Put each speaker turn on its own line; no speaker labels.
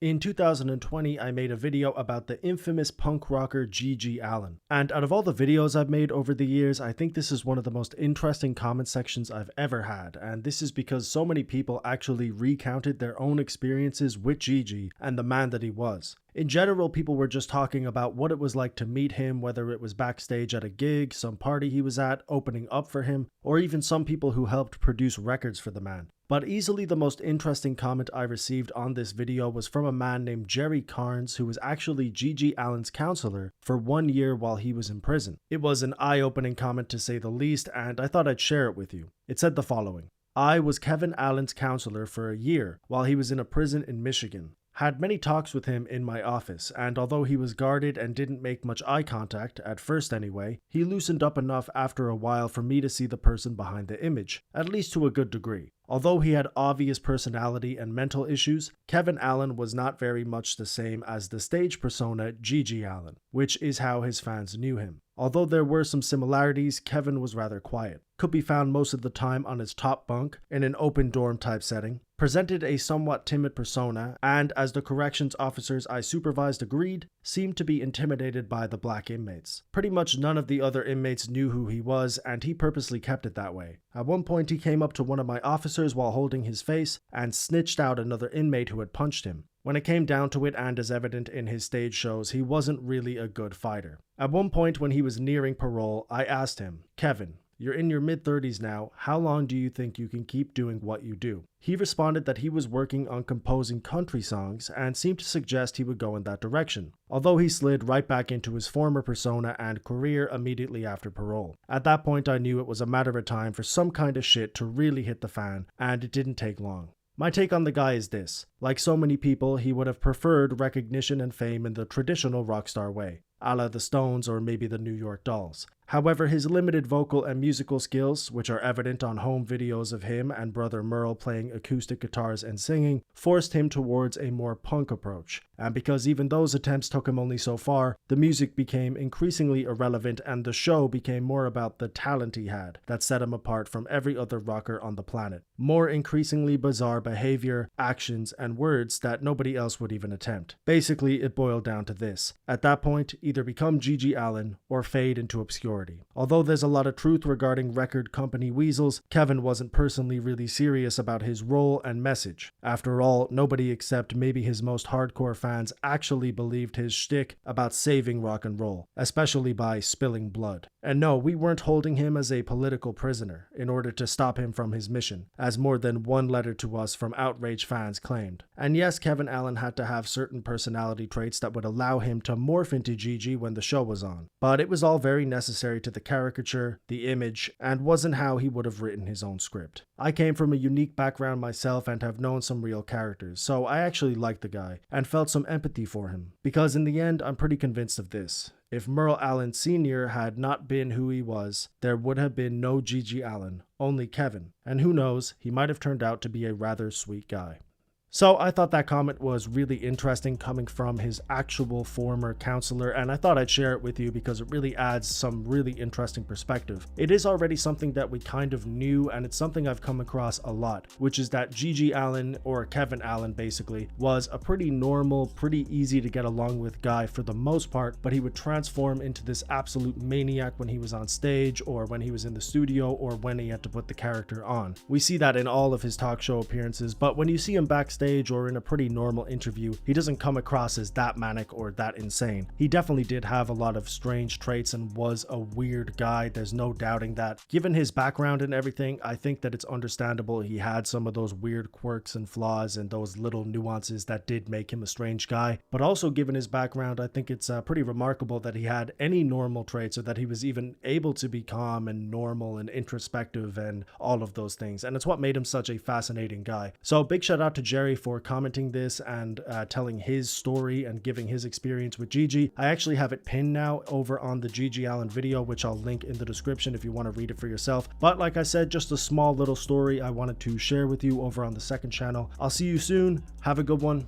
In 2020, I made a video about the infamous punk rocker GG Allin. And out of all the videos I've made over the years, I think this is one of the most interesting comment sections I've ever had. And this is because so many people actually recounted their own experiences with GG and the man that he was. In general, people were just talking about what it was like to meet him, whether it was backstage at a gig, some party he was at, opening up for him, or even some people who helped produce records for the man. But easily the most interesting comment I received on this video was from a man named Jerry Carnes, who was actually GG Allin's counselor for 1 year while he was in prison. It was an eye-opening comment to say the least, and I thought I'd share it with you. It said the following: I was Kevin Allin's counselor for a year while he was in a prison in Michigan. Had many talks with him in my office, and although he was guarded and didn't make much eye contact, at first anyway, he loosened up enough after a while for me to see the person behind the image, at least to a good degree. Although he had obvious personality and mental issues, Kevin Allin was not very much the same as the stage persona GG Allin, which is how his fans knew him. Although there were some similarities, Kevin was rather quiet, could be found most of the time on his top bunk in an open dorm type setting, presented a somewhat timid persona, and as the corrections officers I supervised agreed, seemed to be intimidated by the black inmates. Pretty much none of the other inmates knew who he was, and he purposely kept it that way. At one point he came up to one of my officers while holding his face and snitched out another inmate who had punched him. When it came down to it, and as evident in his stage shows, he wasn't really a good fighter. At one point when he was nearing parole, I asked him, "Kevin, you're in your mid-30s now, how long do you think you can keep doing what you do?" He responded that he was working on composing country songs and seemed to suggest he would go in that direction, although he slid right back into his former persona and career immediately after parole. At that point I knew it was a matter of time for some kind of shit to really hit the fan, and it didn't take long. My take on the guy is this: like so many people, he would have preferred recognition and fame in the traditional rockstar way, a la the Stones or maybe the New York Dolls. However, his limited vocal and musical skills, which are evident on home videos of him and brother Merle playing acoustic guitars and singing, forced him towards a more punk approach. And because even those attempts took him only so far, the music became increasingly irrelevant and the show became more about the talent he had that set him apart from every other rocker on the planet. More increasingly bizarre behavior, actions, and words that nobody else would even attempt. Basically, it boiled down to this: at that point, either become GG Allin or fade into obscurity. Although there's a lot of truth regarding record company weasels, Kevin wasn't personally really serious about his role and message. After all, nobody except maybe his most hardcore fans actually believed his shtick about saving rock and roll, especially by spilling blood. And no, we weren't holding him as a political prisoner in order to stop him from his mission, as more than one letter to us from outraged fans claimed. And yes, Kevin Allin had to have certain personality traits that would allow him to morph into GG when the show was on, but it was all very necessary to the caricature, the image, and wasn't how he would have written his own script. I came from a unique background myself and have known some real characters, so I actually liked the guy and felt some empathy for him, because in the end I'm pretty convinced of this: if Merle Allin Sr. had not been who he was, there would have been no GG Allin, only Kevin, and who knows, he might have turned out to be a rather sweet guy. So I thought that comment was really interesting coming from his actual former counselor, and I thought I'd share it with you because it really adds some really interesting perspective. It is already something that we kind of knew, and it's something I've come across a lot, which is that GG Allin, or Kevin Allin basically, was a pretty normal, pretty easy to get along with guy for the most part, but he would transform into this absolute maniac when he was on stage, or when he was in the studio, or when he had to put the character on. We see that in all of his talk show appearances, but when you see him backstage or in a pretty normal interview, he doesn't come across as that manic or that insane. He definitely did have a lot of strange traits and was a weird guy, there's no doubting that. Given his background and everything, I think that it's understandable he had some of those weird quirks and flaws and those little nuances that did make him a strange guy. But also given his background, I think it's pretty remarkable that he had any normal traits, or that he was even able to be calm and normal and introspective and all of those things. And it's what made him such a fascinating guy. So big shout out to Jerry for commenting this and telling his story and giving his experience with GG. I actually have it pinned now over on the GG Allin video, which I'll link in the description if you want to read it for yourself. But like I said, just a small little story I wanted to share with you over on the second channel. I'll see you soon. Have a good one.